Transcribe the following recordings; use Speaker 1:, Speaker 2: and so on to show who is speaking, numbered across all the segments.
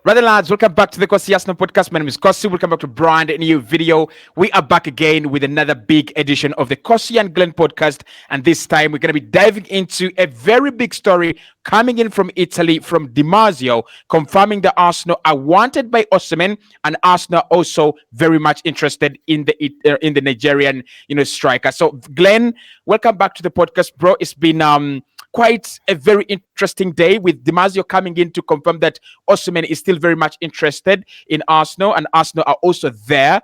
Speaker 1: Brother lads, welcome back to the Cossy podcast. My name is Cossy. Welcome back to brand new video. We are back again with another big edition of the Cossy and GLEN podcast. And this time we're going to be diving into a very big story coming in from Italy, from Dimarzio, confirming that Arsenal are wanted by Osimhen, and Arsenal also very much interested in the Nigerian, striker. So Glenn, welcome back to the podcast, bro. It's been quite a very interesting day with Dimarzio coming in to confirm that Osimhen is still very much interested in Arsenal, and Arsenal are also there,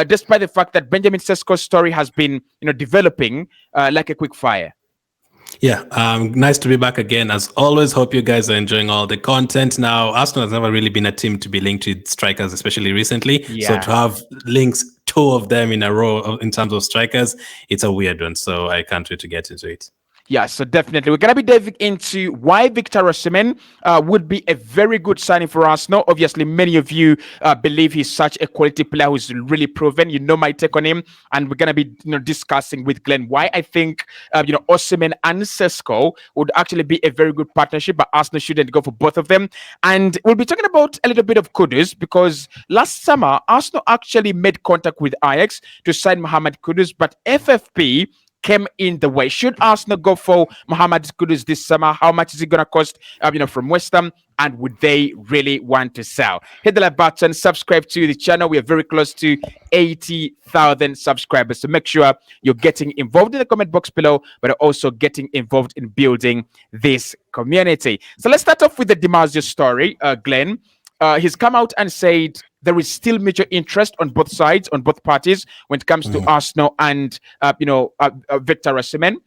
Speaker 1: despite the fact that Benjamin Sesko's story has been, developing like a quick fire.
Speaker 2: Yeah, nice to be back again. As always, hope you guys are enjoying all the content. Now, Arsenal has never really been a team to be linked to strikers, especially recently. Yeah. So to have links, two of them in a row in terms of strikers, it's a weird one. So I can't wait to get into it.
Speaker 1: Yeah, so definitely. We're going to be diving into why Victor Osimhen would be a very good signing for Arsenal. Obviously, many of you believe he's such a quality player who's really proven. You know my take on him. And we're going to be discussing with Glenn why I think Osimhen and Sesko would actually be a very good partnership, but Arsenal shouldn't go for both of them. And we'll be talking about a little bit of Kudus, because last summer, Arsenal actually made contact with Ajax to sign Mohamed Kudus, but FFP came in the way. Should Arsenal go for Mohamed Kudus this summer? How much is it going to cost, from West Ham? And would they really want to sell? Hit the like button, subscribe to the channel. We are very close to 80,000 subscribers. So make sure you're getting involved in the comment box below, but also getting involved in building this community. So let's start off with the Dimarzio story, Glenn. He's come out and said there is still major interest on both sides, on both parties, when it comes to Arsenal and Victor Osimhen.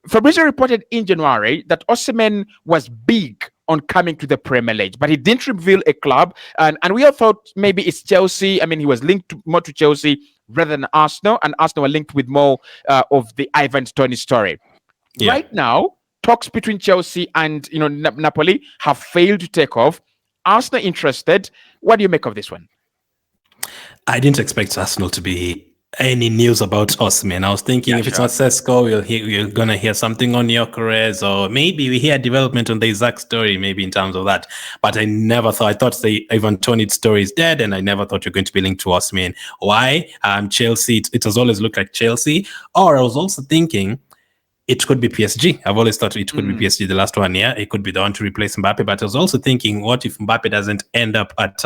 Speaker 1: Fabrizio reported in January that Osimhen was big on coming to the Premier League, but he didn't reveal a club, and we all thought maybe it's Chelsea. I mean, he was linked more to Chelsea rather than Arsenal, and Arsenal were linked with more of the Ivan Toney story. Yeah. Right now, talks between Chelsea and Napoli have failed to take off. Arsenal interested. What do you make of this one?
Speaker 2: I didn't expect Arsenal to be any news about Osimhen. I was thinking if it's not Sesko, you're going to hear something on Gyökeres, or maybe we hear development on the Isaac story, maybe in terms of that. But I thought the Ivan Toney story is dead, and I never thought you're going to be linked to Osimhen. Why? Chelsea, it has always looked like Chelsea. Or I was also thinking, it could be PSG. I've always thought it could be PSG the last 1 year. It could be the one to replace Mbappe. But I was also thinking, what if Mbappe doesn't end up at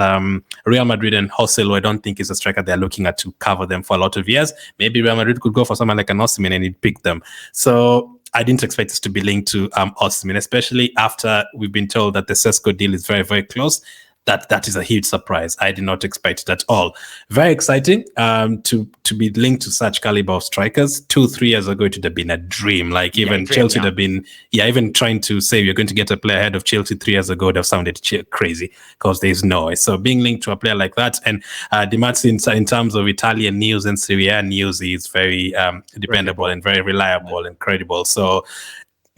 Speaker 2: Real Madrid and Jose, who I don't think is a striker they're looking at to cover them for a lot of years. Maybe Real Madrid could go for someone like an Osimhen and he'd pick them. So I didn't expect us to be linked to Osimhen, especially after we've been told that the Sesko deal is very, very close. That is a huge surprise. I did not expect it at all. Very exciting to be linked to such caliber of strikers. 2-3 years ago, it would have been a dream. Like even Chelsea would have been, even trying to say you're going to get a player ahead of Chelsea 3 years ago would have sounded crazy, because there's no way. So being linked to a player like that, and Dimarzio in terms of Italian news and Serie A news, is very dependable and very reliable and credible. So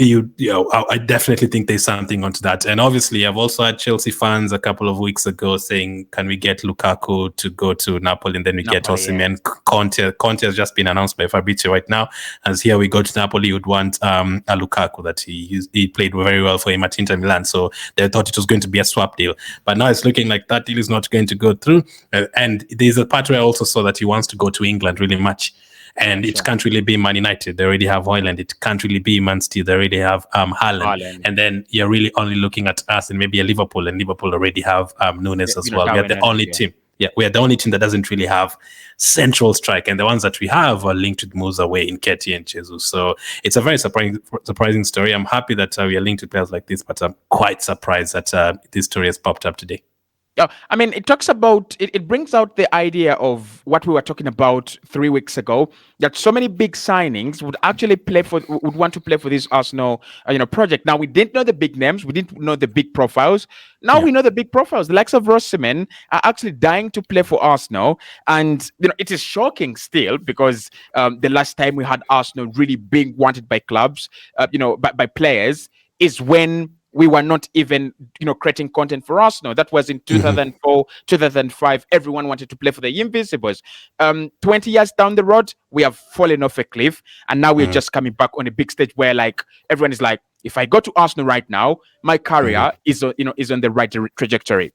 Speaker 2: I definitely think there's something onto that. And obviously, I've also had Chelsea fans a couple of weeks ago saying, can we get Lukaku to go to Napoli, and then we get Osimhen? Yeah. Conte has just been announced by Fabrizio right now. As here we go to Napoli, you would want a Lukaku that he played very well for him at Inter Milan. So they thought it was going to be a swap deal. But now it's looking like that deal is not going to go through. And there's a part where I also saw that he wants to go to England really much. And it can't really be Man United. They already have Højlund. It can't really be Man City. They already have Haaland. And then you're really only looking at us and maybe a Liverpool. And Liverpool already have Nunes as well. We're the only team. Yeah, we're the only team that doesn't really have central strike. And the ones that we have are linked with moves away in Nketiah and Jesus. So it's a very surprising story. I'm happy that we are linked to players like this, but I'm quite surprised that this story has popped up today.
Speaker 1: Yeah, I mean, it talks about, it brings out the idea of what we were talking about 3 weeks ago, that so many big signings would actually would want to play for this Arsenal, project. Now, we didn't know the big names. We didn't know the big profiles. Now we know the big profiles. The likes of Osimhen are actually dying to play for Arsenal. And, it is shocking still, because the last time we had Arsenal really being wanted by clubs, by players, is when we were not even, creating content for Arsenal. That was in 2004, 2005. Everyone wanted to play for the Invincibles. 20 years down the road, we have fallen off a cliff. And now we're just coming back on a big stage where, like, everyone is like, if I go to Arsenal right now, my career is on the right trajectory.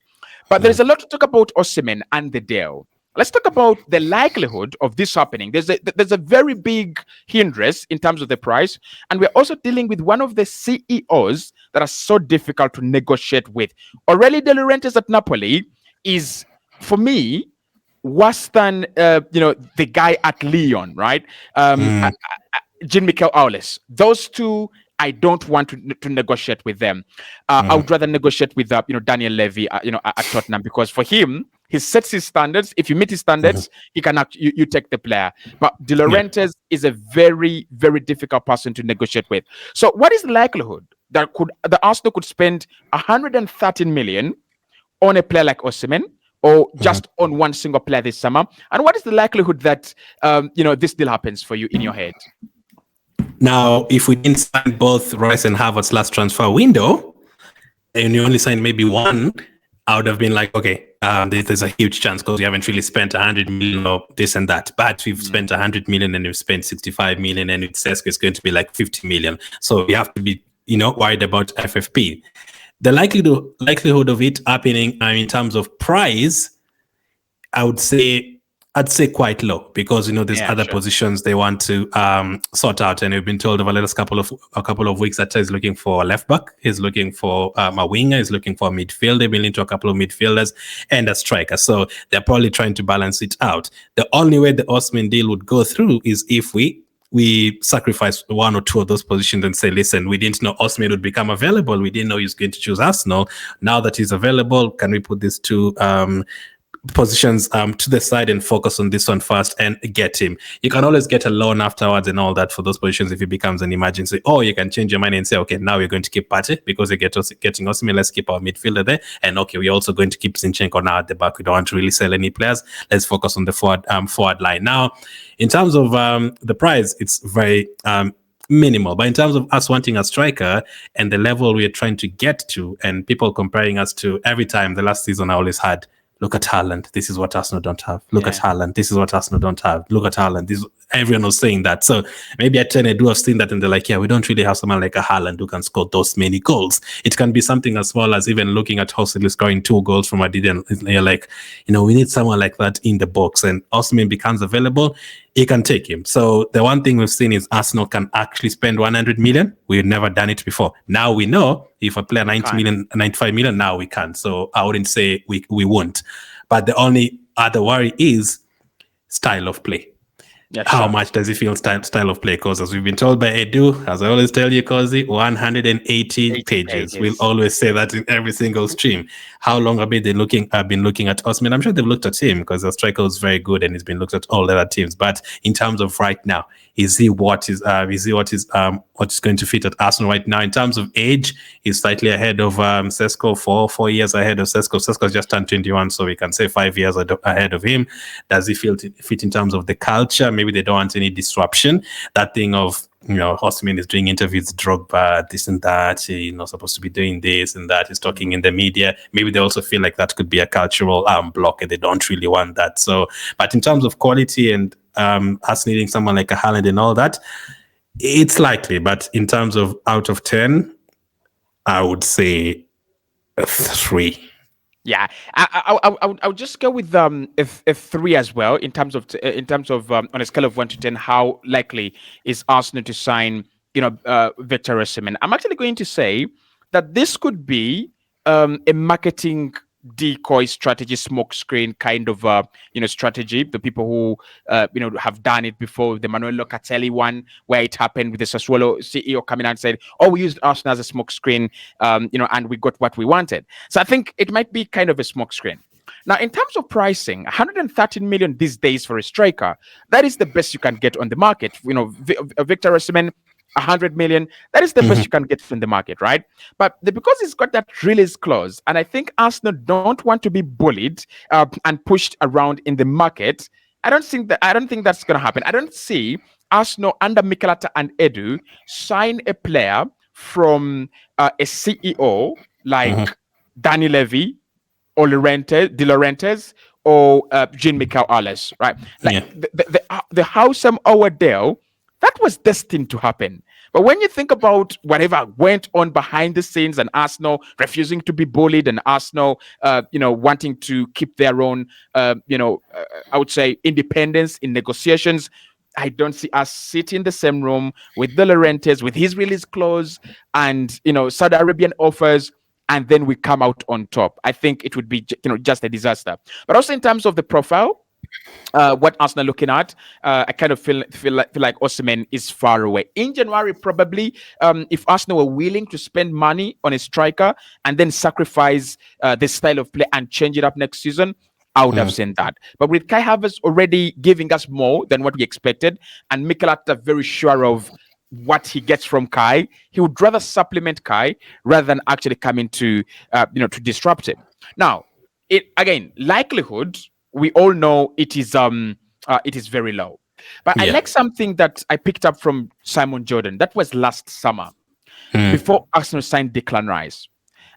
Speaker 1: But there's a lot to talk about Osimhen and the deal. Let's talk about the likelihood of this happening. There's a very big hindrance in terms of the price, and we're also dealing with one of the CEOs that are so difficult to negotiate with. Aurelio De Laurentiis at Napoli is, for me, worse than the guy at Lyon, right? Jean-Michel Aulas. Those two, I don't want to negotiate with them. I would rather negotiate with Daniel Levy, at Tottenham, because for him, he sets his standards. If you meet his standards, he can you take the player. But De Laurentiis is a very, very difficult person to negotiate with. So, what is the likelihood that the Arsenal could spend 113 million on a player like Osimhen, or just on one single player this summer? And what is the likelihood that this deal happens for you in your head?
Speaker 2: Now, if we didn't sign both Rice and Havertz last transfer window, and you only signed maybe one, I would have been like, okay, there's a huge chance because we haven't really spent 100 million or this and that. But we've spent 100 million and we've spent 65 million, and with Sesko it's going to be like 50 million. So we have to be, worried about FFP. The likelihood of it happening in terms of price, I'd say quite low, because there's other positions they want to sort out, and we've been told over the last couple of weeks that he's looking for a left back, he's looking for a winger, he's looking for a midfielder, they've been into a couple of midfielders and a striker. So they're probably trying to balance it out. The only way the Osimhen deal would go through is if we sacrifice one or two of those positions and say, listen, we didn't know Osimhen would become available, we didn't know he's going to choose Arsenal. Now that he's available, can we put these two positions to the side and focus on this one first and get him? You can always get a loan afterwards and all that for those positions if it becomes an emergency. Or you can change your mind and say, okay, now we're going to keep Partey because we getting Osimhen, let's keep our midfielder there. And okay, we're also going to keep Zinchenko now at the back. We don't want to really sell any players. Let's focus on the forward line. Now, in terms of the price, it's very minimal. But in terms of us wanting a striker and the level we're trying to get to, and people comparing us to, every time the last season I always had, look at Haaland, this is what Arsenal don't have. Look at Haaland, this is what Arsenal don't have. Look at Haaland, everyone was saying that. So maybe at 10 I do have seen that, and they're like, yeah, we don't really have someone like a Haaland who can score those many goals. It can be something as small as even looking at Cossy scoring 2 goals from Madrid, and you're like, we need someone like that in the box, and Osimhen becomes available, you can take him. So the one thing we've seen is Arsenal can actually spend 100 million. We've never done it before. Now we know if a player 90 million, 95 million, now we can. So I wouldn't say we won't. But the only other worry is style of play. How much does he feel style of play? Because as we've been told by Edu, as I always tell you, Cossy, 180 pages. We'll always say that in every single stream. How long have they been looking at Osimhen? I'm sure they've looked at him because the striker was very good and he's been looked at all the other teams. But in terms of right now, is he what is going to fit at Arsenal right now? In terms of age, he's slightly ahead of Sesko, 4 years ahead of Sesko. Sesko's just turned 21, so we can say 5 years ahead of him. Does he fit in terms of the culture? Maybe they don't want any disruption. That thing of, Osimhen is doing interviews, Drogba, this and that, he's not supposed to be doing this and that, he's talking in the media. Maybe they also feel like that could be a cultural block and they don't really want that. So, but in terms of quality and us needing someone like a Haaland and all that, it's likely. But in terms of out of 10, I would say a 3.
Speaker 1: Yeah, I would just go with a 3 as well in terms of on a scale of 1 to 10, how likely is Arsenal to sign Victor Osimhen? I'm actually going to say that this could be a marketing decoy strategy, smokescreen kind of strategy. The people who have done it before, the Manuel Locatelli one, where it happened with the Sassuolo CEO coming out and said, "Oh, we used Arsenal as a smokescreen, and we got what we wanted." So I think it might be kind of a smokescreen. Now, in terms of pricing, 113 million these days for a striker, that is the best you can get on the market. Victor Osimhen, 100 million, that is the best you can get from the market, right? But because it's got that release clause, and I think Arsenal don't want to be bullied and pushed around in the market, I don't think that's going to happen. I don't see Arsenal under Mikelata and Edu sign a player from a CEO like Danny Levy or De Laurentiis or Jean-Michel Aulas, right? Like the Howsam Owadale, that was destined to happen. But when you think about whatever went on behind the scenes and Arsenal refusing to be bullied and Arsenal, wanting to keep their own, I would say, independence in negotiations, I don't see us sitting in the same room with the Laurentiis, with his release clause and, Saudi Arabian offers, and then we come out on top. I think it would be, just a disaster. But also in terms of the profile, what Arsenal are looking at, I kind of feel like Osimhen is far away. In January, probably, if Arsenal were willing to spend money on a striker and then sacrifice the style of play and change it up next season, I would have seen that. But with Kai Havertz already giving us more than what we expected, and Mikel Arteta very sure of what he gets from Kai, he would rather supplement Kai rather than actually coming to disrupt him. Now, likelihood, we all know it is very low. But I like something that I picked up from Simon Jordan. That was last summer, before Arsenal signed Declan Rice.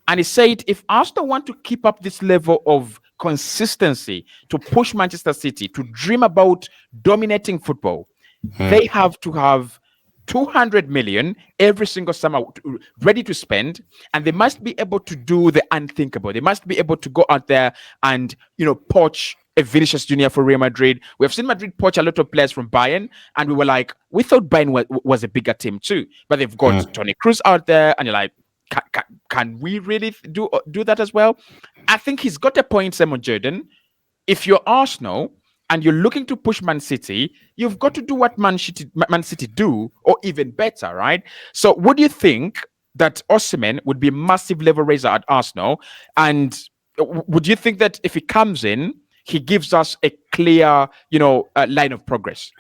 Speaker 1: And he said, if Arsenal want to keep up this level of consistency to push Manchester City to dream about dominating football, they have to have 200 million every single summer ready to spend, and they must be able to do the unthinkable. They must be able to go out there and poach a Vinicius Junior for Real Madrid. We have seen Madrid poach a lot of players from Bayern, and we thought Bayern was a bigger team too, but they've got Toni Kroos out there, and you're like, can we really do that as well? I think he's got a point, Simon Jordan. If you're Arsenal and you're looking to push Man City, you've got to do what Man City do, or even better, right? So would you think that Osimhen would be a massive level raiser at Arsenal? And would you think that if he comes in, he gives us a clear, line of progress?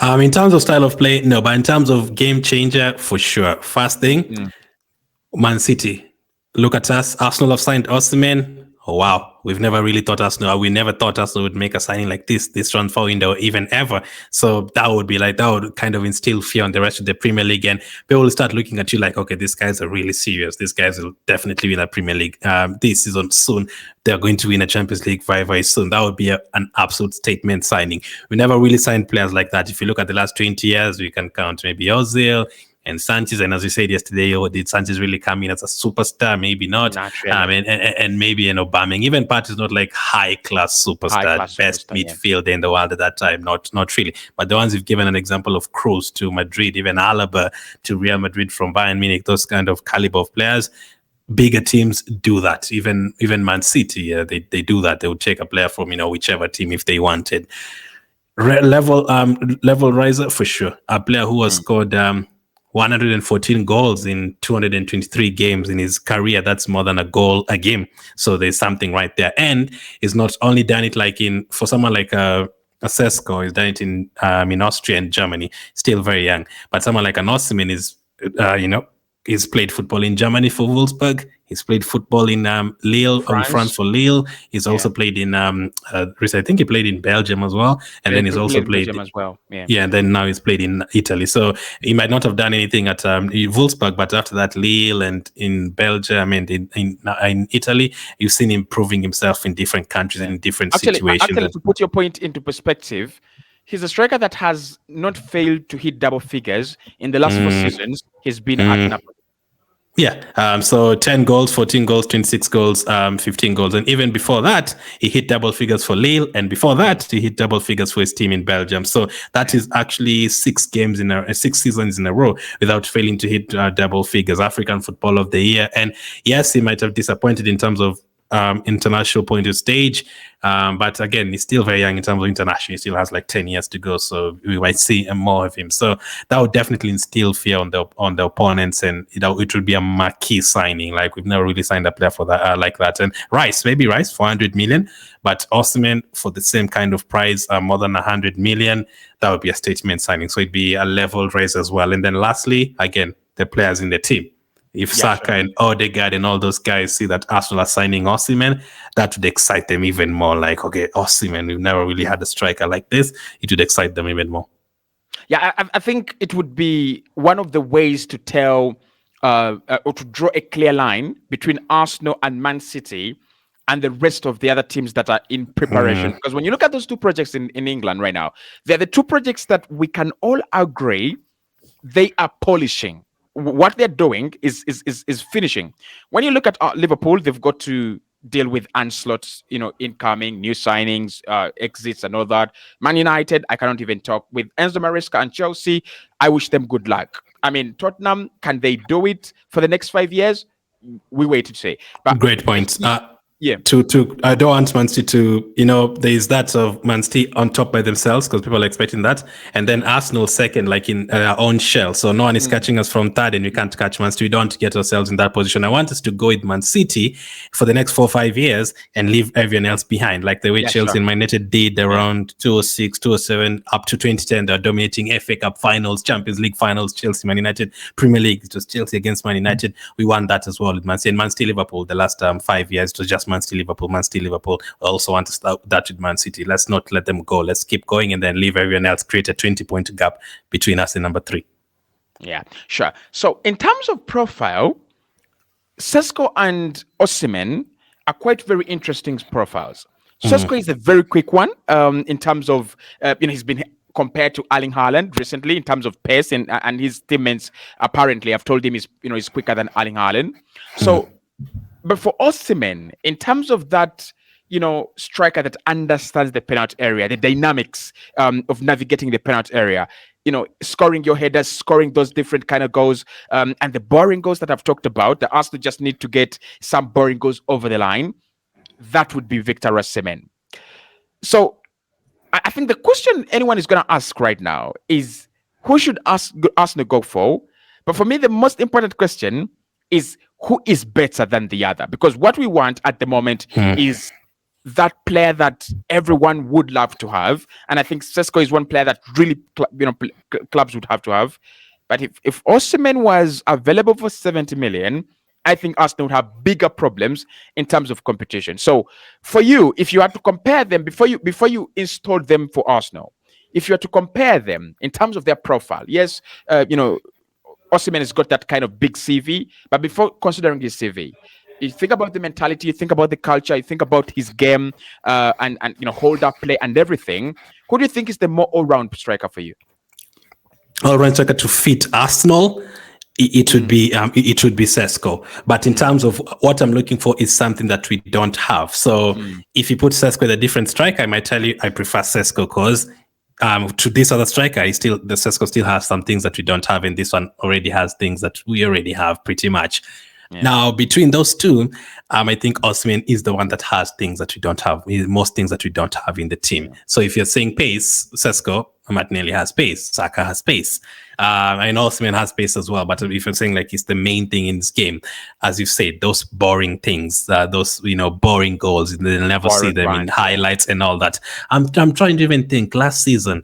Speaker 2: In terms of style of play, no, but in terms of game changer, for sure. First thing, Man City. Look at us. Arsenal have signed Osimhen. Oh, wow. We never thought Arsenal would make a signing like this transfer window, even ever. So that would kind of instill fear on the rest of the Premier League. And people will start looking at you like, okay, these guys are really serious. These guys will definitely win a Premier League this season soon. They're going to win a Champions League very, very soon. That would be an absolute statement signing. We never really signed players like that. If you look at the last 20 years, we can count maybe Ozil and Sanchez, and as we said yesterday, did Sanchez really come in as a superstar? Maybe not. Really. And maybe an Aubameyang. Even Partey is not like high-class superstar, best midfielder in the world at that time. Not really. But the ones you've given an example of Kroos to Madrid, even Alaba to Real Madrid from Bayern Munich, those kind of caliber of players. Bigger teams do that. Even Man City, they do that. They would take a player from whichever team if they wanted. Level riser for sure. A player who has scored 114 goals in 223 games in his career. That's more than a goal a game. So there's something right there. And he's not only done it for someone like a Sesko, he's done it in Austria and Germany, still very young. But someone like an Osimhen is, he's played football in Germany for Wolfsburg. He's played football in Lille, France for Lille. He's also played in, I think he played in Belgium as well. And then he's also played
Speaker 1: Belgium as well.
Speaker 2: Yeah, and then now he's played in Italy. So he might not have done anything at Wolfsburg, but after that, Lille and in Belgium and in Italy, you've seen him proving himself in different countries and in different situations.
Speaker 1: Actually, to put your point into perspective, he's a striker that has not failed to hit double figures in the last 4 seasons. He's been at Napoli.
Speaker 2: Yeah. So 10 goals, 14 goals, 26 goals, 15 goals. And even before that, he hit double figures for Lille. And before that, he hit double figures for his team in Belgium. So that is actually 6 seasons in a row without failing to hit double figures. African Footballer of the Year. And yes, he might have disappointed in terms of international point of stage. But again, he's still very young in terms of international. He still has like 10 years to go. So we might see more of him. So that would definitely instill fear on the opponents, and it would be a marquee signing. Like we've never really signed a player for that like that. And Rice, 400 million, but Osimhen for the same kind of price, more than 100 million. That would be a statement signing. So it'd be a level raise as well. And then lastly, again, the players in the team. If Saka and Odegaard and all those guys see that Arsenal are signing Osimhen, that would excite them even more. Like, okay, Osimhen, we've never really had a striker like this. It would excite them even more.
Speaker 1: Yeah, I think it would be one of the ways to tell or to draw a clear line between Arsenal and Man City and the rest of the other teams that are in preparation. Because when you look at those 2 projects in England right now, they're the 2 projects that we can all agree they are polishing. What they're doing is finishing. When you look at Liverpool, they've got to deal with onslaughts, incoming new signings, exits, and all that. Man United, I cannot even talk with Enzo Maresca and Chelsea. I wish them good luck. I mean, Tottenham, can they do it for the next 5 years? We wait to see. But
Speaker 2: Great point.
Speaker 1: yeah,
Speaker 2: To I don't want Man City to, there is that of Man City on top by themselves because people are expecting that, and then Arsenal second, like in our own shell. So no one is catching us from third, and we can't catch Man City. We don't get ourselves in that position. I want us to go with Man City for the next 4 or 5 years and leave everyone else behind, like the way Chelsea and Man United did around 2006, 2007 up to 2010. They're dominating FA Cup finals, Champions League finals. Chelsea, Man United, Premier League. It was Chelsea against Man United. We won that as well with Man City. And Man City, Liverpool. The last 5 years, it was just Man City, Liverpool, Man City, Liverpool. I also want to start that with Man City. Let's not let them go. Let's keep going and then leave everyone else, create a 20-point gap between us and number 3.
Speaker 1: Yeah, sure. So in terms of profile, Sesko and Osimhen are quite very interesting profiles. Sesko is a very quick one in terms of, he's been compared to Erling Haaland recently in terms of pace, and his teammates apparently have told him he's quicker than Erling Haaland. So, but for Osimhen, in terms of that, striker that understands the penalty area, the dynamics of navigating the penalty area, scoring your headers, scoring those different kind of goals, and the boring goals that I've talked about, the Arsenal just need to get some boring goals over the line. That would be Victor Osimhen. So I think the question anyone is going to ask right now is, who should Arsenal go for? But for me, the most important question is, who is better than the other? Because what we want at the moment is that player that everyone would love to have. And I think Sesko is one player that really clubs would have to have. But if Osimhen was available for 70 million, I think Arsenal would have bigger problems in terms of competition. So for you, if you had to compare them before you install them for Arsenal, if you had to compare them in terms of their profile, yes, Osimhen has got that kind of big CV, but before considering his CV, you think about the mentality, you think about the culture, you think about his game, and hold up play and everything. Who do you think is the more all-round striker for you?
Speaker 2: All-round striker to fit Arsenal, it would be Sesko. But in terms of what I'm looking for is something that we don't have. So if you put Sesko with a different striker, I might tell you I prefer Sesko because to this other striker, the Sesko still has some things that we don't have, and this one already has things that we already have pretty much. Yeah. Now, between those two, I think Osimhen is the one that has things that we don't have, most things that we don't have in the team. Yeah. So if you're saying pace, Sesko, Martinelli has pace, Saka has pace, and Osimhen has pace as well. But if you're saying like it's the main thing in this game, as you said, those boring things, those boring goals, they'll never see them in highlights and all that. I'm trying to even think last season,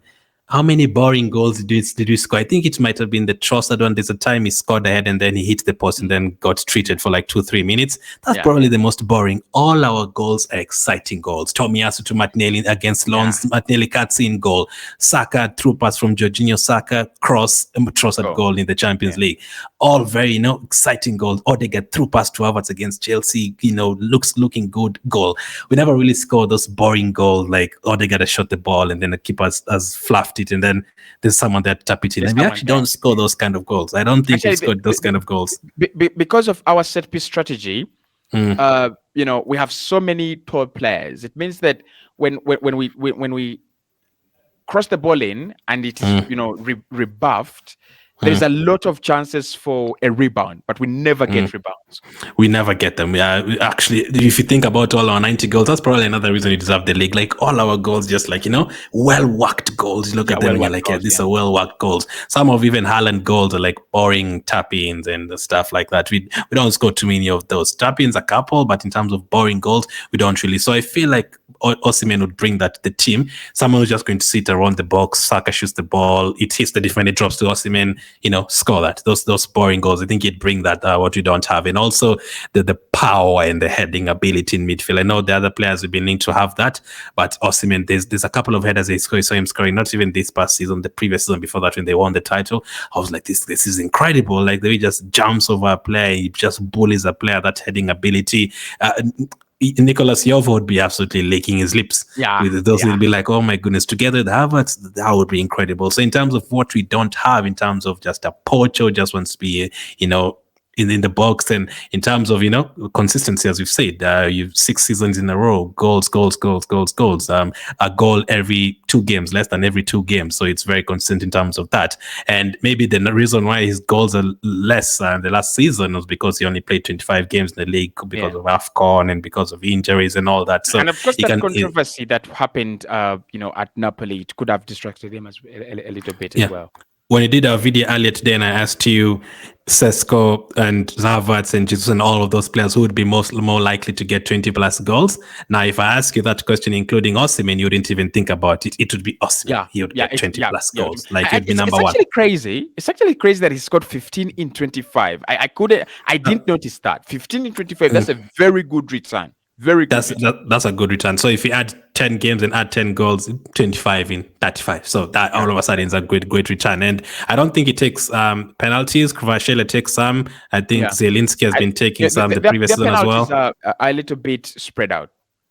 Speaker 2: how many boring goals did we score? I think it might have been the Trossard one. There's a time he scored ahead and then he hit the post and then got treated for like 2-3 minutes. That's probably the most boring. All our goals are exciting goals. Tomiyasu to Martinelli against Lons. Martinelli cuts in goal. Saka through pass from Jorginho. Saka cross, Trossard goal in the Champions League. All very exciting goals. Odegaard through pass to Havertz against Chelsea. Looking good goal. We never really scored those boring goals like Odegaard has shot the ball and then the keeper has fluffed it, and then there's someone that tap it in. And we actually don't score those kind of goals. I don't think we scored those kind of goals
Speaker 1: because of our set piece strategy. We have so many tall players. It means that when we cross the ball in and it is rebuffed, there's a lot of chances for a rebound, but we never get rebounds.
Speaker 2: We never get them. Yeah, actually, if you think about all our 90 goals, that's probably another reason we deserve the league. Like all our goals, just like, well-worked goals. You look at them and you're like, these are well-worked goals. Some of even Haaland goals are like boring tap-ins and stuff like that. We don't score too many of those. Tap-ins a couple, but in terms of boring goals, we don't really. So I feel like Osimhen would bring that to the team. Someone who's just going to sit around the box, Saka shoots the ball, it hits the defender, it drops to Osimhen, score that. Those boring goals. I think he'd bring that, what we don't have. And also the power and the heading ability in midfield. I know the other players have been linked to have that, but Osimhen, there's a couple of headers I saw him scoring, not even this past season, the previous season before that when they won the title. I was like, this is incredible. Like the way he just jumps over a player, he just bullies a player, that heading ability. Nicholas Jova would be absolutely licking his lips.
Speaker 1: Yeah,
Speaker 2: With those,
Speaker 1: yeah.
Speaker 2: he'll be like, "Oh my goodness!" Together, the Havertz, that would be incredible. So, in terms of what we don't have, in terms of just a poach who just wants to be, in the box, and in terms of consistency, as we've said, you've 6 seasons in a row, goals, goals, goals, goals, goals. A goal every 2 games, less than every 2 games. So it's very consistent in terms of that. And maybe the reason why his goals are less the last season was because he only played 25 games in the league because of AFCON and because of injuries and all that. So
Speaker 1: And of course,
Speaker 2: he
Speaker 1: that
Speaker 2: can,
Speaker 1: controversy that happened, at Napoli, it could have distracted him a little bit as
Speaker 2: yeah.
Speaker 1: well.
Speaker 2: When I did our video earlier today and I asked you, Sesko and Havertz and Jesus and all of those players who would be more likely to get 20 plus goals. Now, if I ask you that question, including Osimhen, you wouldn't even think about it. It would be Osimhen.
Speaker 1: Yeah,
Speaker 2: He would get 20 plus
Speaker 1: yeah.
Speaker 2: goals. Like,
Speaker 1: And
Speaker 2: he'd be number
Speaker 1: it's
Speaker 2: one.
Speaker 1: actually crazy. It's actually crazy that he scored 15 in 25. I didn't notice that. 15 in 25. That's a very good return. Very good.
Speaker 2: That's a good return. So if you add 10 games and add 10 goals, 25 in 35. So that all of a sudden is a great return. And I don't think it takes penalties. Kvaratskhelia takes some. I think Zielinski has been taking some the previous season as well.
Speaker 1: Are a little bit spread out.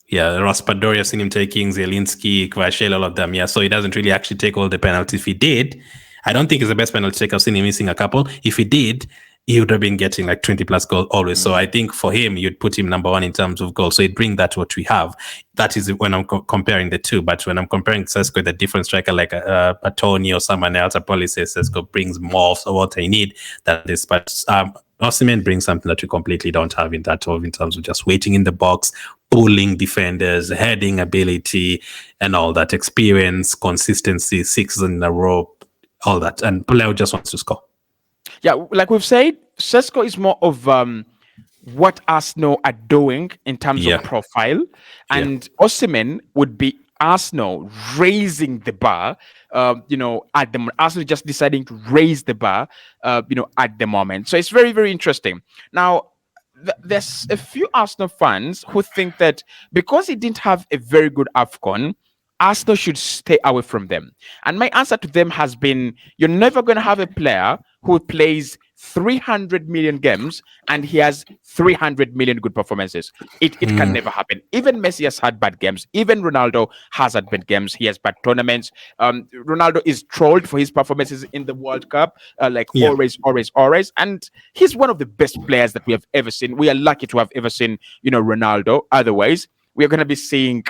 Speaker 2: Yeah, Raspadori, I've seen him taking, Zielinski, Kvaratskhelia, all of them. Yeah, so he doesn't really actually take all the penalties. If he did, I don't think he's the best penalty taker. I've seen him missing a couple. If he did, he would have been getting like 20 plus goals always. So I think for him, you'd put him number one in terms of goals. So he'd bring that to what we have. That is when I'm comparing the two. But when I'm comparing Sesko with a different striker like a Tony or someone else, I probably say Sesko brings more of what I need than this. But Osimhen brings something that we completely don't have in terms of just waiting in the box, pulling defenders, heading ability, and all that experience, consistency, 6 in a row, all that. And player just wants to score.
Speaker 1: Yeah, like we've said, Sesko is more of what Arsenal are doing in terms of profile, and Osimhen would be Arsenal raising the bar. At the Arsenal just deciding to raise the bar. At the moment, so it's very, very interesting. Now, there's a few Arsenal fans who think that because he didn't have a very good AFCON, Arsenal should stay away from them. And my answer to them has been, you're never going to have a player who plays 300 million games and he has 300 million good performances. It can never happen. Even Messi has had bad games. Even Ronaldo has had bad games. He has bad tournaments. Ronaldo is trolled for his performances in the World Cup, always. And he's one of the best players that we have ever seen. We are lucky to have ever seen, Ronaldo. Otherwise, we're going to be seeing,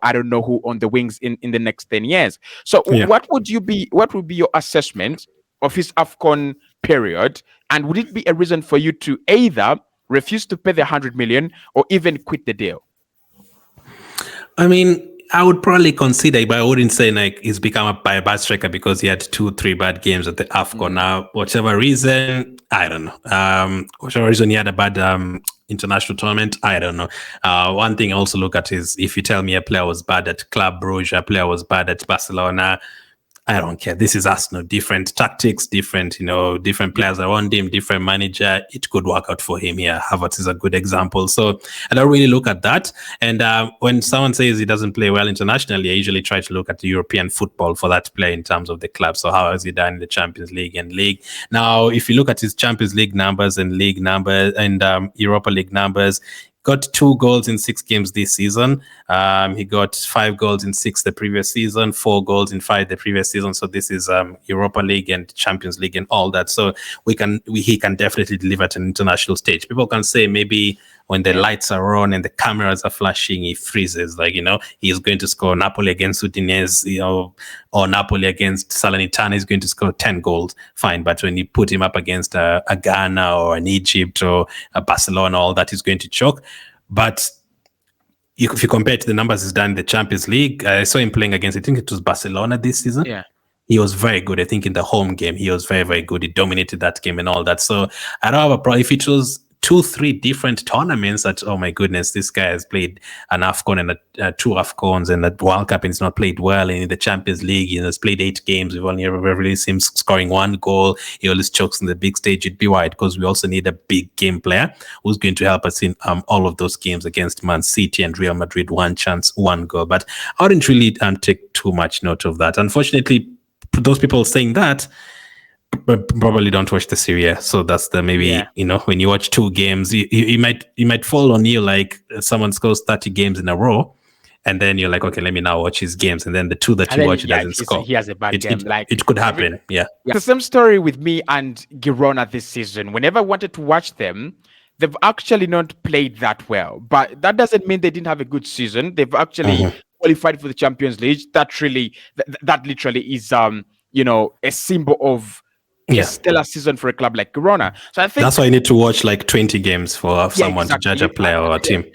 Speaker 1: I don't know who on the wings in the next 10 years. So what would be your assessment of his AFCON period? And would it be a reason for you to either refuse to pay the 100 million or even quit the deal?
Speaker 2: I mean, I would probably consider, but I wouldn't say like he's become a bad striker because he had 2-3 bad games at the AFCON. Now, whatever reason, I don't know. Whatever reason he had a bad international tournament, I don't know. One thing I also look at is if you tell me a player was bad at Club Brugge, a player was bad at Barcelona, I don't care. This is Arsenal. Different tactics, different players around him, different manager. It could work out for him here. Havertz is a good example. So I don't really look at that. And when someone says he doesn't play well internationally, I usually try to look at the European football for that player in terms of the club. So how has he done in the Champions League and League? Now, if you look at his Champions League numbers and League numbers and Europa League numbers, got 2 goals in 6 games this season. He got 5 goals in 6 the previous season, 4 goals in 5 the previous season. So this is Europa League and Champions League and all that. So he can definitely deliver at an international stage. People can say maybe when the lights are on and the cameras are flashing, he freezes. He's going to score Napoli against Udinese, or Napoli against Salernitana is going to score 10 goals. Fine. But when you put him up against a Ghana or an Egypt or a Barcelona, all that, is going to choke. But if you compare it to the numbers he's done in the Champions League, I saw him playing against, I think it was Barcelona this season.
Speaker 1: Yeah.
Speaker 2: He was very good. I think in the home game, he was very, very good. He dominated that game and all that. So I don't have a problem. If it was 2-3 different tournaments that, oh my goodness, this guy has played an AFCON and 2 AFCONs and a World Cup and he's not played well. And in the Champions League, he has played 8 games. We've only ever really seen him scoring 1 goal. He always chokes in the big stage. It'd be wide because we also need a big game player who's going to help us in all of those games against Man City and Real Madrid. 1 chance, 1 goal. But I wouldn't really take too much note of that. Unfortunately, those people saying that, probably don't watch the series. So that's the
Speaker 1: Yeah.
Speaker 2: maybe, when you watch two games, you might fall on you like someone scores 30 games in a row, and then you're like, okay, let me now watch his games, and then the two that
Speaker 1: And
Speaker 2: you
Speaker 1: then
Speaker 2: watch
Speaker 1: yeah,
Speaker 2: doesn't score.
Speaker 1: he has a bad
Speaker 2: It
Speaker 1: game.
Speaker 2: it
Speaker 1: Like
Speaker 2: it could
Speaker 1: every
Speaker 2: happen. Yeah.
Speaker 1: yeah. The same story with me and Girona this season. Whenever I wanted to watch them, they've actually not played that well. But that doesn't mean they didn't have a good season. They've actually
Speaker 2: Mhm.
Speaker 1: qualified for the Champions League. That really that literally is a symbol of a
Speaker 2: Yeah.
Speaker 1: stellar season for a club like Girona. So I
Speaker 2: That's
Speaker 1: think
Speaker 2: why you need to watch like 20 games for
Speaker 1: yeah,
Speaker 2: someone to
Speaker 1: exactly.
Speaker 2: judge a player or a team.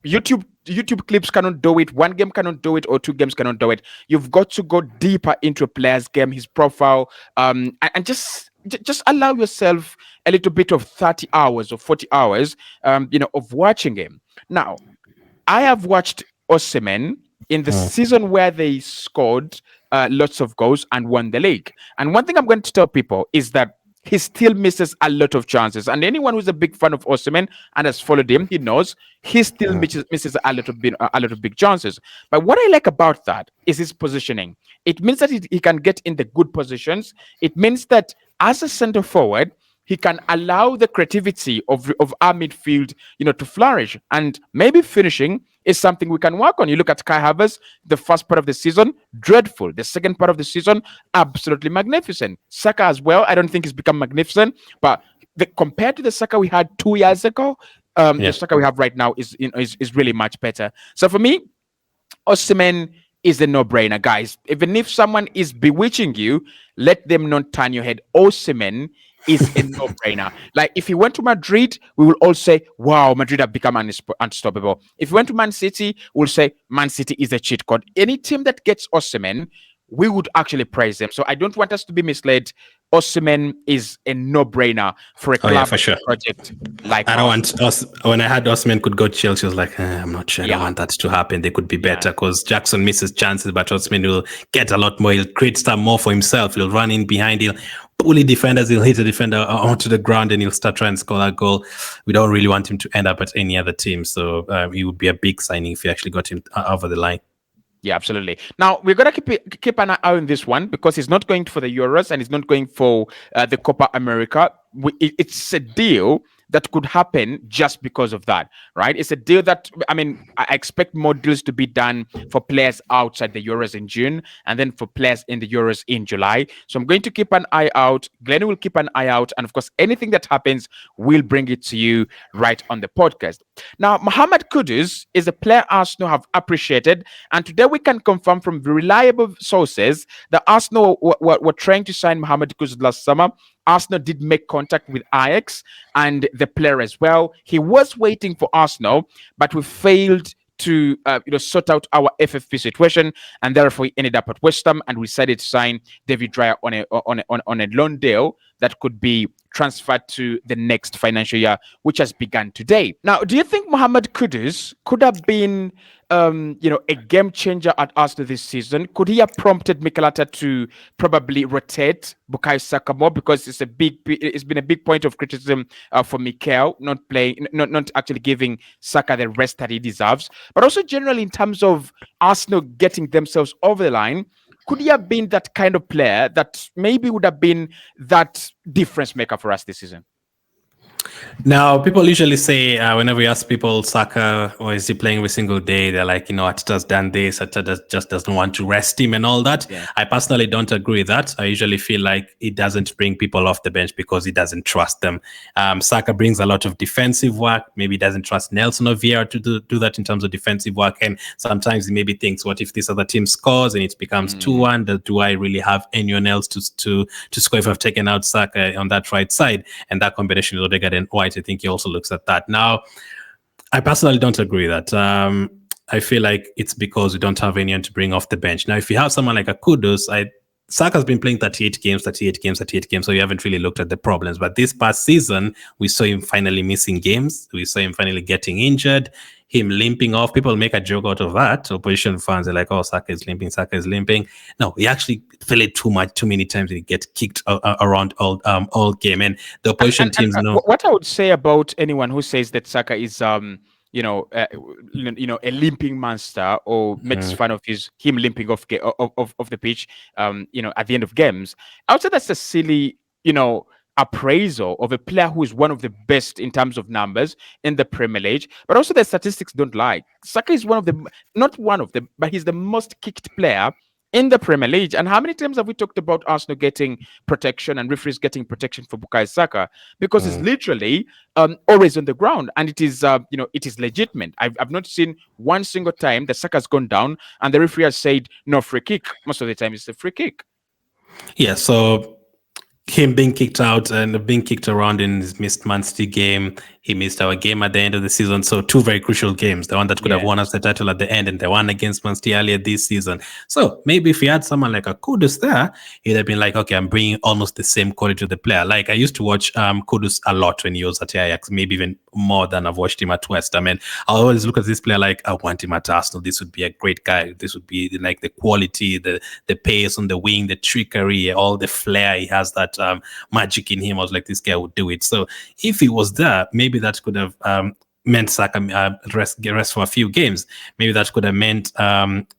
Speaker 1: YouTube clips cannot do it. One game cannot do it, or two games cannot do it. You've got to go deeper into a player's game, his profile, and just allow yourself a little bit of 30 hours or 40 hours, of watching him. Now, I have watched Osimhen in the
Speaker 2: Mm.
Speaker 1: season where they scored lots of goals and won the league. And one thing I'm going to tell people is that he still misses a lot of chances. And anyone who's a big fan of Osimhen and has followed him, he knows he still misses a lot of big chances. But what I like about that is his positioning. It means that he can get in the good positions. It means that as a center forward, he can allow the creativity of our midfield, to flourish. And maybe finishing is something we can work on. You look at Kai Havertz, the first part of the season, dreadful. The second part of the season, absolutely magnificent. Saka as well, I don't think he's become magnificent, but compared to the Saka we had 2 years ago, the
Speaker 2: Yeah.
Speaker 1: Saka we have right now is really much better. So for me, Osimhen is a no-brainer, guys. Even if someone is bewitching you, let them not turn your head. Osimhen is a no-brainer. Like if he went to Madrid, we will all say, "Wow, Madrid have become unstoppable." If he went to Man City, we'll say, "Man City is a cheat code." Any team that gets Osimhen, we would actually praise them. So I don't want us to be misled. Osimhen is a no-brainer for a
Speaker 2: Oh yeah,
Speaker 1: club
Speaker 2: for
Speaker 1: and
Speaker 2: sure.
Speaker 1: a project like
Speaker 2: I don't
Speaker 1: Arsenal.
Speaker 2: want us. When I had Osman could go Chelsea, I was like, I'm not sure. I don't
Speaker 1: Yeah,
Speaker 2: want that to happen. They could be
Speaker 1: yeah.
Speaker 2: better because Jackson misses chances, but Osman will get a lot more. He'll create stuff more for himself. He'll run in behind. He'll bully defenders. He'll hit a defender onto the ground, and he'll start trying to score that goal. We don't really want him to end up at any other team, so he would be a big signing if you actually got him over the line.
Speaker 1: Yeah, absolutely. Now we're gonna keep an eye on this one because he's not going for the Euros and he's not going for the Copa America. It's a deal that could happen just because of that, right? It's a deal that I expect more deals to be done for players outside the Euros in June and then for players in the Euros in July. So I'm going to keep an eye out. Glenn will keep an eye out, and of course, anything that happens, we'll bring it to you right on the podcast. Now, Mohamed Kudus is a player Arsenal have appreciated, and today we can confirm from reliable sources that Arsenal were trying to sign Mohamed Kudus last summer. Arsenal did make contact with Ajax and the player as well. He was waiting for Arsenal, but we failed to sort out our FFP situation, and therefore he ended up at West Ham, and we decided to sign David Raya on a loan deal that could be transferred to the next financial year, which has begun today. Now, do you think Mohamed Kudus could have been a game changer at Arsenal this season? Could he have prompted Mikel Arteta to probably rotate Bukayo Saka more, because it's been a big point of criticism for Mikel not actually giving Saka the rest that he deserves, but also generally in terms of Arsenal getting themselves over the line. Could he have been that kind of player that maybe would have been that difference maker for us this season?
Speaker 2: Now, people usually say whenever we ask people, Saka, or is he playing every single day? They're like, Arteta's done this. Arteta just doesn't want to rest him and all that.
Speaker 1: Yeah.
Speaker 2: I personally don't agree with that. I usually feel like he doesn't bring people off the bench because he doesn't trust them. Saka brings a lot of defensive work. Maybe he doesn't trust Nelson or Vieira to do that in terms of defensive work. And sometimes he maybe thinks, what if this other team scores and it becomes 2-1? Do I really have anyone else to score if I've taken out Saka on that right side? And that combination with Odegaard and White, I think he also looks at that. Now, I personally don't agree with that. I feel like it's because we don't have anyone to bring off the bench. Now, if you have someone like a Kudus, Saka's been playing 38 games, so you haven't really looked at the problems. But this past season, we saw him finally missing games. We saw him finally getting injured, him limping off. People make a joke out of that. Opposition fans are like, oh, Saka is limping. No, he actually played too many times, and he gets kicked around all game. And the opposition teams know.
Speaker 1: What I would say about anyone who says that Saka is a limping monster, or makes fun of him limping off the pitch, at the end of games, I would say that's a silly you know, appraisal of a player who is one of the best in terms of numbers in the Premier League, but also the statistics don't lie. Saka is one of the, not one of them, but he's the most kicked player in the Premier League. And how many times have we talked about Arsenal getting protection and referees getting protection for Bukayo Saka? Because it's
Speaker 2: Mm.
Speaker 1: literally always on the ground, and it is it is legitimate. I've not seen one single time that Saka's gone down and the referee has said no free kick. Most of the time it's a free kick.
Speaker 2: Yeah, so him being kicked out and being kicked around in his missed Man City game. He missed our game at the end of the season. So two very crucial games. The one that could have
Speaker 1: Yeah,
Speaker 2: won us the title at the end and the one against Man City earlier this season. So maybe if he had someone like a Kudus there, he'd have been like, okay, I'm bringing almost the same quality to the player. Like I used to watch Kudus a lot when he was at Ajax, maybe even more than I've watched him at West. I mean, I always look at this player like, I want him at Arsenal. This would be a great guy. This would be like the quality, the pace on the wing, the trickery, all the flair. He has that magic in him. I was like, this guy would do it. So if he was there, maybe that could have meant Saka rest for a few games. Maybe that could have meant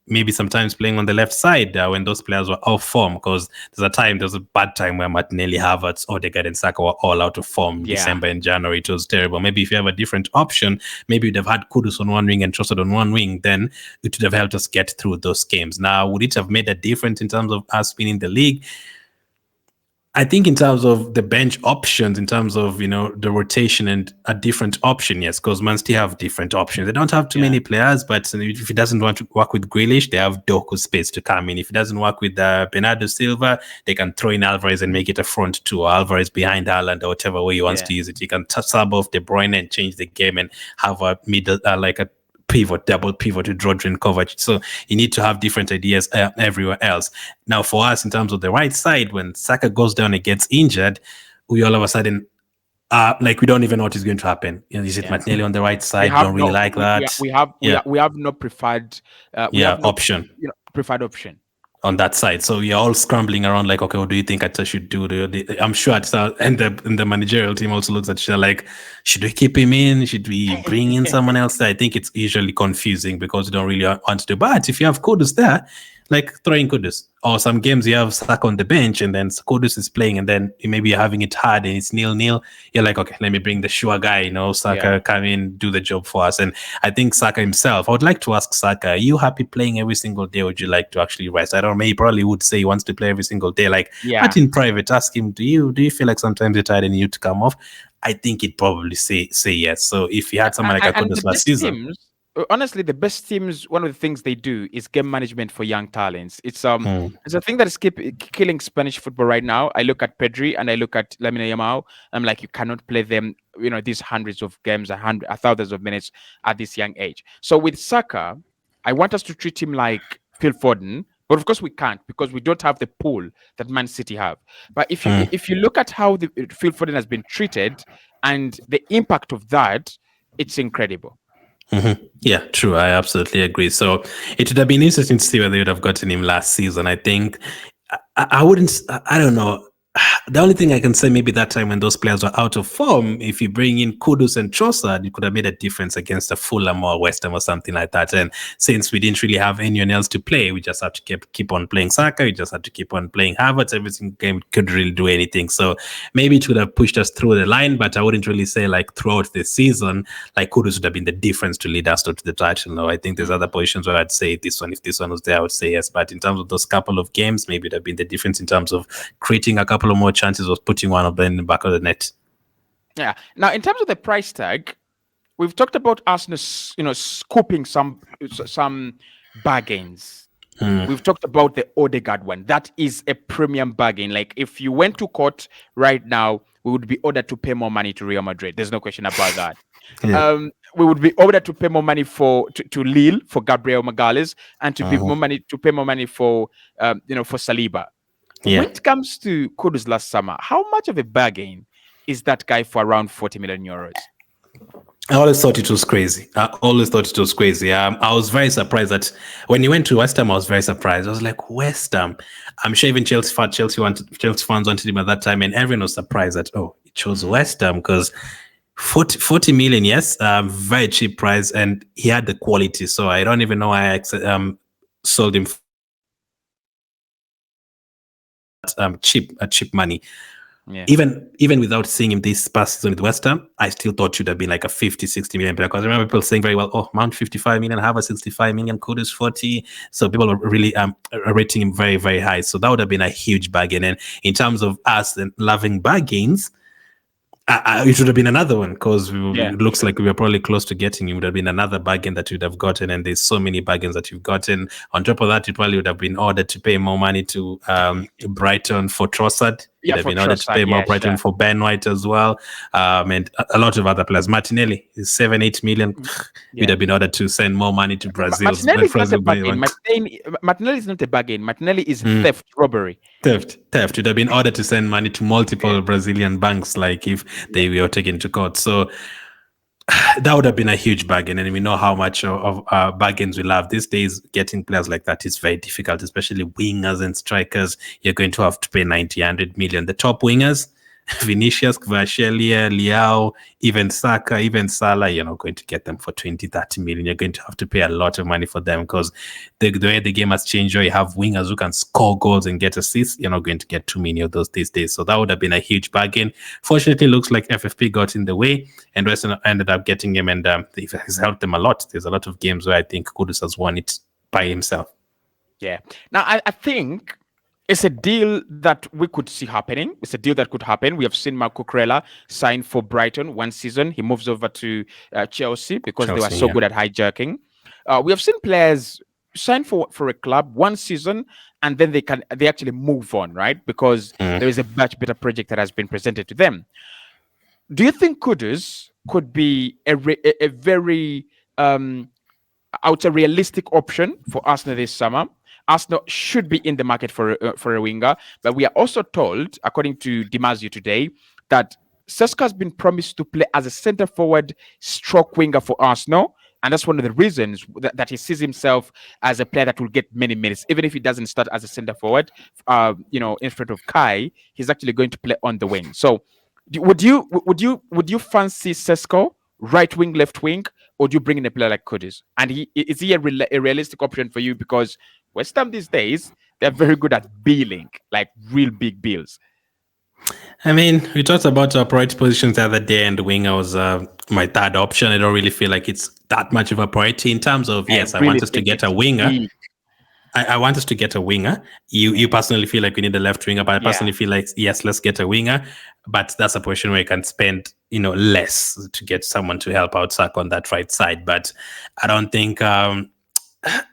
Speaker 2: maybe sometimes playing on the left side when those players were off form, because there was a bad time where Martinelli, Havertz, Odegaard and Saka were all out of form.
Speaker 1: Yeah.
Speaker 2: December and January, it was terrible. Maybe if you have a different option, maybe you'd have had Kudus on one wing and Trossard on one wing, then it would have helped us get through those games. Now, would it have made a difference in terms of us winning the league? I think in terms of the bench options, in terms of, the rotation and a different option, yes, because Man City have different options. They don't have too many players, but if he doesn't want to work with Grealish, they have Doku space to come in. If he doesn't work with Bernardo Silva, they can throw in Alvarez and make it a front two, or Alvarez behind Haaland, or whatever way he wants to use it. He can sub off De Bruyne and change the game and have a middle, like a double pivot with Rodri and Kovac. So you need to have different ideas everywhere else. Now, for us, in terms of the right side, when Saka goes down and gets injured, we all of a sudden, we don't even know what is going to happen. Is it Martinelli on the right side? Don't really like that.
Speaker 1: We have no preferred
Speaker 2: option.
Speaker 1: Preferred option
Speaker 2: on that side. So you're all scrambling around like, okay, what do you think Atta should do? I'm sure and the managerial team also looks at you like, should we keep him in? Should we bring in someone else? I think it's usually confusing because you don't really want to do. But if you have Kudus there, like throwing Kudus, or some games you have Saka on the bench and then Kudus is playing and then maybe you're having it hard and it's 0-0. You're like, okay, let me bring the sure guy, Saka come in, do the job for us. And I think Saka himself, I would like to ask Saka, are you happy playing every single day? Or would you like to actually rest? I don't know, he probably would say he wants to play every single day. But in private, ask him, do you feel like sometimes you're tired and you need to come off? I think he'd probably say yes. So if he had someone like a Kudus last season.
Speaker 1: Honestly, the best teams, one of the things they do is game management for young talents. It's a thing that is killing Spanish football right now. I look at Pedri and I look at Lamine Yamal. I'm like, you cannot play them, these hundreds of games, thousands of minutes at this young age. So with Saka, I want us to treat him like Phil Foden, but of course we can't because we don't have the pool that Man City have. But if you look at how Phil Foden has been treated and the impact of that, it's incredible.
Speaker 2: Mm-hmm. Yeah, true. I absolutely agree. So it would have been interesting to see whether you'd have gotten him last season. I think I wouldn't. I don't know. The only thing I can say, maybe that time when those players were out of form, if you bring in Kudus and Trossard, you could have made a difference against a Fulham or West Ham or something like that. And since we didn't really have anyone else to play, we just have to keep on playing Saka. We just have to keep on playing Havertz. Every single game couldn't really do anything. So maybe it would have pushed us through the line, but I wouldn't really say throughout the season, Kudus would have been the difference to lead us to the title. No, I think there's other positions where I'd say this one, if this one was there, I would say yes. But in terms of those couple of games, maybe it would have been the difference in terms of creating a couple of more chances of putting one of them in the back of the net.
Speaker 1: Yeah. Now, in terms of the price tag, we've talked about Arsenal, scooping some bargains. We've talked about the Odegaard one. That is a premium bargain. Like if you went to court right now, we would be ordered to pay more money to Real Madrid. There's no question about that. Yeah. We would be ordered to pay more money to Lille for Gabriel Magalhaes and to pay more money for for Saliba. Yeah. When it comes to Kudus last summer, how much of a bargain is that guy for around 40 million euros?
Speaker 2: I always thought it was crazy. I was very surprised that when he went to West Ham, I was very surprised. I was like, West Ham? I'm sure even Chelsea fans wanted him at that time, and everyone was surprised that, he chose West Ham because 40 million, yes, very cheap price, and he had the quality. So I don't even know why I sold him cheap money.
Speaker 1: Yeah.
Speaker 2: even without seeing him this past season with West Ham, I still thought should have been like a 50, 60 million player. Because I remember people saying very well, oh, Mount 55 million, Harvard 65 million, Kudus 40. So people were really rating him very, very high. So that would have been a huge bargain. And in terms of us and loving bargains, it would have been another one because it looks like we were probably close to getting. It would have been another bargain that you'd have gotten, and there's so many bargains that you've gotten. On top of that, you probably would have been ordered to pay more money to Brighton for Trossard. You'd have been ordered to pay more Brighton for Ben White as well, and a lot of other players. Martinelli is 7-8 million. You'd have been ordered to send more money to Brazil.
Speaker 1: Martinelli is not a bargain. Martinelli is not a bargain. Martinelli is theft, robbery.
Speaker 2: Theft. You'd have been ordered to send money to multiple Brazilian banks, like if they were taken to court. So that would have been a huge bargain. And we know how much of bargains we love these days. Getting players like that is very difficult, especially wingers and strikers. You're going to have to pay 90, 100 million. The top wingers, Vinicius, Kvaratskhelia, Leao, even Saka, even Salah, you're not going to get them for 20, 30 million. You're going to have to pay a lot of money for them because the way the game has changed, where you have wingers who can score goals and get assists, you're not going to get too many of those these days. So that would have been a huge bargain. Fortunately, it looks like FFP got in the way and West Ham ended up getting him, and it has helped them a lot. There's a lot of games where I think Kudus has won it by himself.
Speaker 1: Yeah. Now, I think it's a deal that we could see happening. It's a deal that could happen. We have seen Marco Cucurella sign for Brighton one season. He moves over to Chelsea because they were so good at hijacking. We have seen players sign for a club one season and then they actually move on, right? Because there is a much better project that has been presented to them. Do you think Kudus could be a very realistic option for Arsenal this summer? Arsenal should be in the market for a winger, but we are also told, according to DiMarzio today, that Sesko has been promised to play as a centre forward stroke winger for Arsenal, and that's one of the reasons that he sees himself as a player that will get many minutes, even if he doesn't start as a centre forward. In front of Kai, he's actually going to play on the wing. So, would you fancy Sesko right wing, left wing, or do you bring in a player like Kudus? And is he a realistic option for you? Because West Ham these days, they're very good at billing, like real big bills.
Speaker 2: I mean, we talked about our priority positions the other day, and the winger was my third option. I don't really feel like it's that much of a priority in terms of, I want us to get a winger. I want us to get a winger. You personally feel like we need a left winger, but I personally feel like, yes, let's get a winger. But that's a position where you can spend, less to get someone to help out Saka on that right side. But I don't think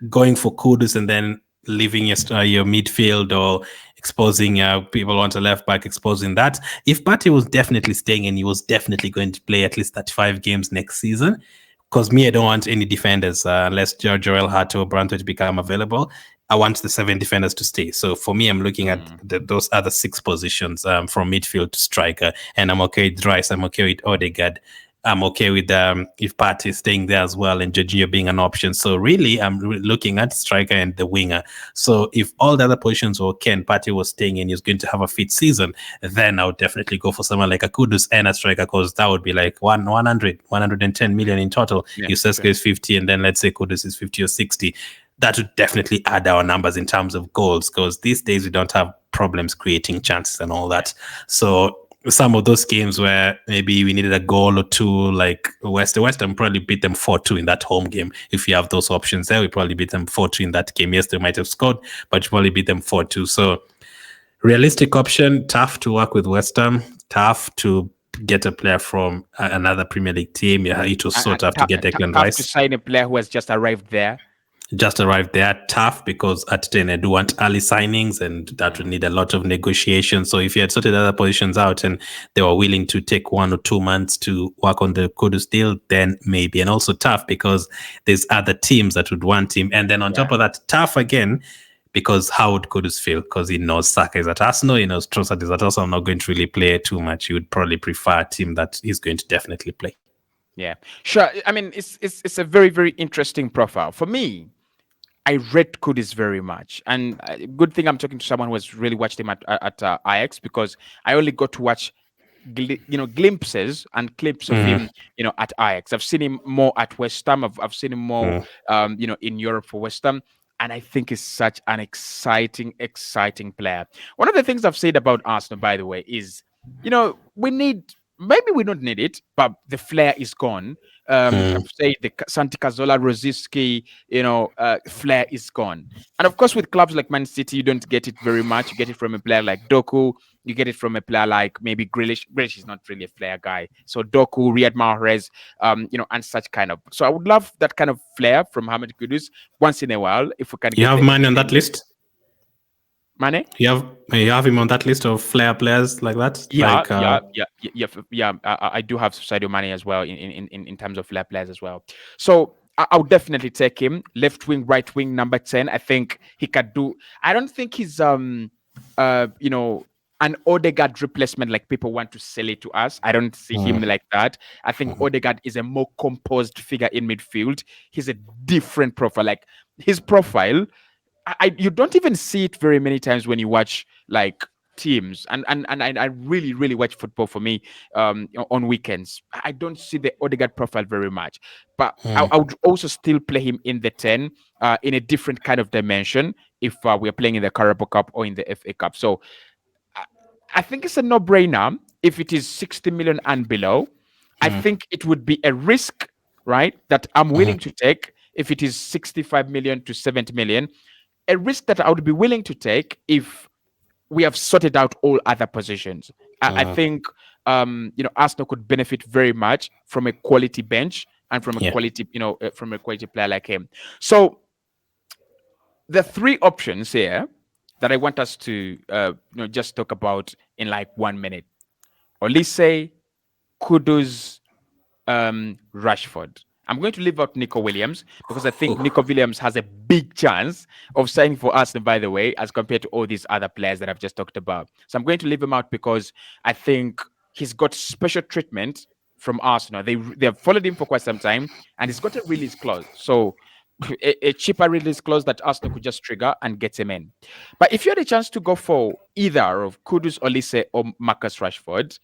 Speaker 2: going for Kudus and then leaving your midfield or exposing people on the left back, exposing that. If Partey was definitely staying and he was definitely going to play at least 35 games next season, because I don't want any defenders unless Joel Hart or Branto to become available. I want the 7 defenders to stay. So for me, I'm looking at those other 6 positions from midfield to striker, and I'm okay with Rice. I'm okay with Odegaard. I'm okay with if Partey is staying there as well and Jorginho being an option. So really, I'm looking at striker and the winger. So if all the other positions were okay and Partey was staying and he's going to have a fit season, then I would definitely go for someone like a Kudus and a striker, because that would be like 110 million in total. If Sesko is 50 and then let's say Kudus is 50 or 60. That would definitely add our numbers in terms of goals, because these days we don't have problems creating chances and all that. So some of those games where maybe we needed a goal or two, like West Ham probably beat them 4-2 in that home game. If you have those options there, we probably beat them 4-2 in that game. Yes, they might have scored, but you probably beat them 4-2. So realistic option, tough to work with West Ham, tough to get a player from another Premier League team. It was so tough to get Declan Rice.
Speaker 1: To sign a player who has just arrived there.
Speaker 2: Tough, because at 10 I do want early signings, and that would need a lot of negotiation. So if you had sorted other positions out and they were willing to take 1 or 2 months to work on the Kudus deal, then maybe. And also tough because there's other teams that would want him. And then on top of that, tough again, because how would Kudus feel? Because he knows Saka is at Arsenal, he knows Trossard is at Arsenal. I'm not going to really play too much. He would probably prefer a team that he's going to definitely play.
Speaker 1: Yeah, sure. I mean, it's a very, very interesting profile. For me, I rate Kudus very much, and good thing I'm talking to someone who has really watched him at Ajax, because I only got to watch glimpses and clips of him at Ajax. I've seen him more at West Ham. I've seen him more in Europe for West Ham, and I think he's such an exciting player. One of the things I've said about Arsenal, by the way, is we need, maybe we don't need it, but the flair is gone.
Speaker 2: Mm,
Speaker 1: I've said the Santi Cazorla, Rosiski, flair is gone. And of course, with clubs like Man City, you don't get it very much. You get it from a player like Doku. You get it from a player like maybe Grealish. Grealish is not really a flair guy. So Doku, Riyad Mahrez, and such kind of. So I would love that kind of flair from Hamid Kudus once in a while if we can
Speaker 2: you
Speaker 1: get
Speaker 2: have
Speaker 1: the
Speaker 2: Mane on that
Speaker 1: experience.
Speaker 2: list.
Speaker 1: Mane?
Speaker 2: You have him on that list of flair players like that.
Speaker 1: Yeah,
Speaker 2: Like
Speaker 1: yeah. I do have Sadio Mane as well in terms of left players as well. So I'll definitely take him left wing, right wing, number 10. I think he could do. I don't think he's uh you know an Odegaard replacement like people want to sell it to us. I don't see him
Speaker 2: mm,
Speaker 1: like that. I think Odegaard is a more composed figure in midfield. He's a different profile. Like his profile, you don't even see it very many times when you watch like teams, and I really really watch football for me on weekends. I don't see the Odegaard profile very much, but I
Speaker 2: mm,
Speaker 1: would also still play him in the 10 in a different kind of dimension if we're playing in the Carabao Cup or in the FA Cup. So I, I think it's a no-brainer if it is 60 million and below. I
Speaker 2: mm,
Speaker 1: think it would be a risk, right, that I'm willing
Speaker 2: mm,
Speaker 1: to take if it is 65 million to 70 million, a risk that I would be willing to take if we have sorted out all other positions. I
Speaker 2: mm.
Speaker 1: think Arsenal could benefit very much from a quality bench and from a
Speaker 2: Yeah.
Speaker 1: quality from a quality player like him. So the three options here that I want us to just talk about in like 1 minute: Olise, Kudus, Rashford. I'm going to leave out Nico Williams because I think Nico Williams has a big chance of signing for Arsenal, by the way, as compared to all these other players that I've just talked about. So I'm going to leave him out because I think he's got special treatment from Arsenal. They have followed him for quite some time, and he's got a release clause. So a cheaper release clause that Arsenal could just trigger and get him in. But if you had a chance to go for either of Kudus, Olise, or Marcus Rashford,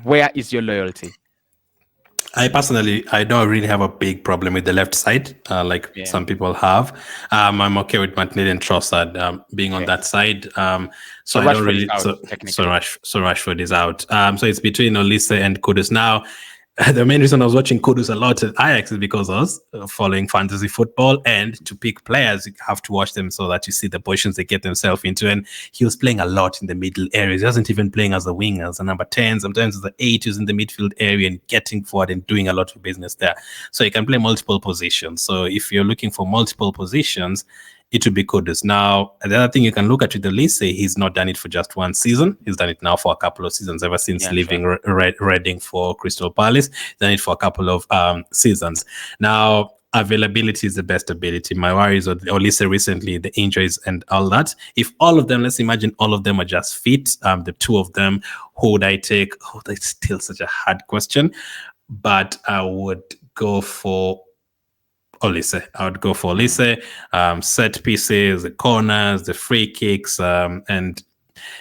Speaker 1: where is your loyalty?
Speaker 2: I personally, I don't really have a big problem with the left side, like
Speaker 1: Yeah.
Speaker 2: some people have. I'm okay with Martinelli and Trossard being on
Speaker 1: Okay.
Speaker 2: that side. So
Speaker 1: So
Speaker 2: I don't
Speaker 1: Rashford is
Speaker 2: really.
Speaker 1: out
Speaker 2: So
Speaker 1: technically.
Speaker 2: Rashford is out. So it's between Olise and Kudus now. The main reason I was watching Kudus a lot at Ajax is because I was following fantasy football, and to pick players, you have to watch them so that you see the positions they get themselves into. And he was playing a lot in the middle areas. He wasn't even playing as a winger, as a number 10, sometimes as an 8, who's in the midfield area and getting forward and doing a lot of business there. So he can play multiple positions. So if you're looking for multiple positions, it would be Kudus. Now, the other thing you can look at with the Lise, he's not done it for just one season. He's done it now for a couple of seasons, ever since
Speaker 1: Yeah, sure.
Speaker 2: leaving Reading for Crystal Palace. He's done it for a couple of seasons. Now, availability is the best ability. My worries with Olise recently, the injuries and all that. If all of them, let's imagine all of them are just fit, the two of them, who would I take? Oh, that's still such a hard question. But I would go for Olise. I would go for
Speaker 1: Mm.
Speaker 2: Olise. Set pieces, the corners, the free kicks, and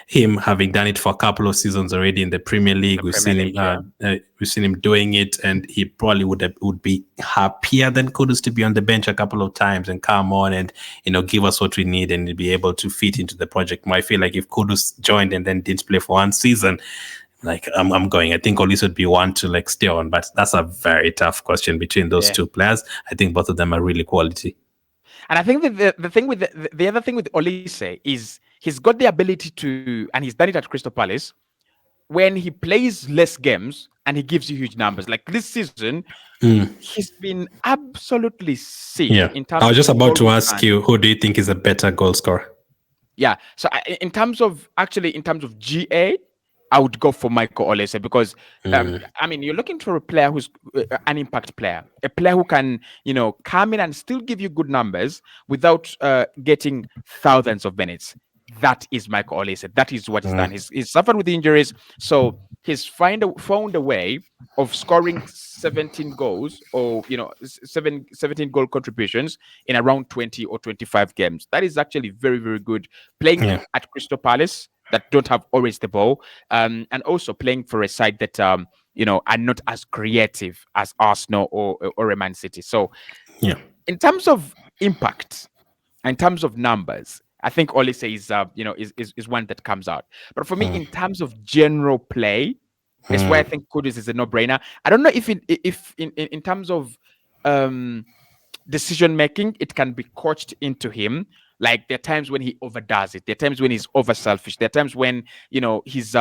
Speaker 2: him having done it for a couple of seasons already in the Premier
Speaker 1: In
Speaker 2: League.
Speaker 1: the Premier League, yeah.
Speaker 2: We've seen him doing it, and he probably would be happier than Kudus to be on the bench a couple of times and come on and give us what we need and be able to fit into the project. I feel like if Kudus joined and then didn't play for one season, like I'm going. I think Olise would be one to like stay on, but that's a very tough question between those
Speaker 1: Yeah.
Speaker 2: two players. I think both of them are really quality.
Speaker 1: And I think that the thing with the other thing with Olise is he's got the ability to, and he's done it at Crystal Palace, when he plays less games and he gives you huge numbers. Like this season,
Speaker 2: Mm,
Speaker 1: he's been absolutely sick
Speaker 2: yeah.
Speaker 1: in
Speaker 2: I
Speaker 1: terms
Speaker 2: was
Speaker 1: of
Speaker 2: just about to
Speaker 1: scoring
Speaker 2: ask
Speaker 1: and
Speaker 2: you, who do you think is a better goal scorer?
Speaker 1: yeah. So in terms of GA, I would go for Michael Olise because
Speaker 2: Mm,
Speaker 1: I mean you're looking for a player who's an impact player, a player who can come in and still give you good numbers without getting thousands of minutes. That is Michael Olise. That is what he's done.
Speaker 2: mm,
Speaker 1: He's suffered with injuries, so he's found a way of scoring 17 goals or 17 goal contributions in around 20 or 25 games. That is actually very very good, playing
Speaker 2: yeah,
Speaker 1: at Crystal Palace that don't have always the ball, and also playing for a side that are not as creative as Arsenal or a Man City. So
Speaker 2: yeah.
Speaker 1: in terms of impact, in terms of numbers, I think Olise is is one that comes out. But for me, in terms of general play, it's where I think Kudus is a no-brainer. I don't know if in terms of um decision making, it can be coached into him. Like there are times when he overdoes it. There are times when he's over selfish. There are times when he's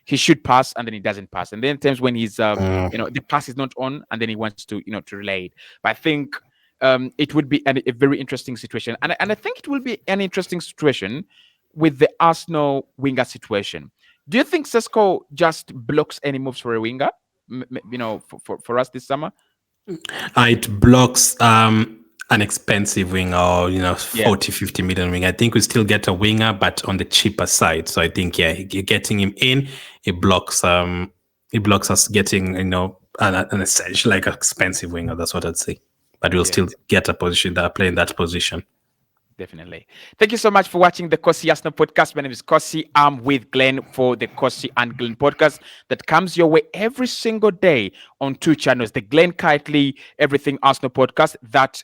Speaker 1: he should pass and then he doesn't pass. And then times when he's the pass is not on and then he wants to to relay it. But I think it would be a very interesting situation, and I think it will be an interesting situation with the Arsenal winger situation. Do you think Sesko just blocks any moves for a winger? For us this summer.
Speaker 2: It blocks an expensive winger, or
Speaker 1: Yeah.
Speaker 2: 40-50 million winger. I think we still get a winger, but on the cheaper side. So I think getting him in, it blocks us getting an essential like expensive winger. That's what I'd say. But we'll still
Speaker 1: Yes.
Speaker 2: get a position that play in that position.
Speaker 1: Definitely. Thank you so much for watching the Cossy Arsenal podcast. My name is Cossy. I'm with Glenn for the Cossy and Glenn podcast that comes your way every single day on two channels. The Glenn Kitely Everything Arsenal podcast that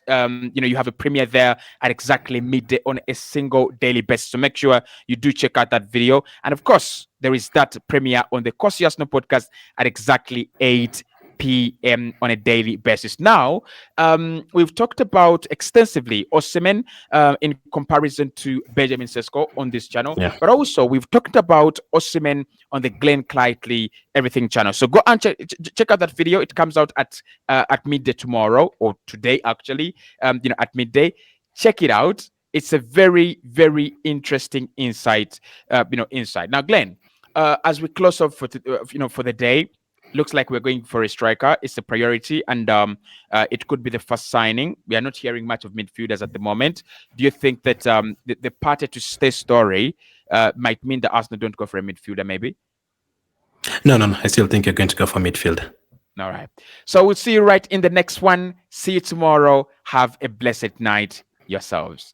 Speaker 1: you have a premiere there at exactly midday on a single daily basis. So make sure you do check out that video. And of course, there is that premiere on the Cossy Arsenal podcast at exactly 8 p.m. on a daily basis. Now, we've talked about extensively Osimhen in comparison to Benjamin Sesko on this channel,
Speaker 2: Yeah.
Speaker 1: but also we've talked about Osimhen on the Glenn Kitely Everything channel. So go and check out that video. It comes out at midday tomorrow, or today actually. At midday. Check it out. It's a very, very interesting insight. Insight. Now, Glenn, as we close up for for the day, looks like we're going for a striker. It's a priority, and it could be the first signing. We are not hearing much of midfielders at the moment. Do you think that the party to stay story might mean that Arsenal don't go for a midfielder, maybe?
Speaker 2: No. I still think you're going to go for midfield.
Speaker 1: All right. So we'll see you right in the next one. See you tomorrow. Have a blessed night yourselves.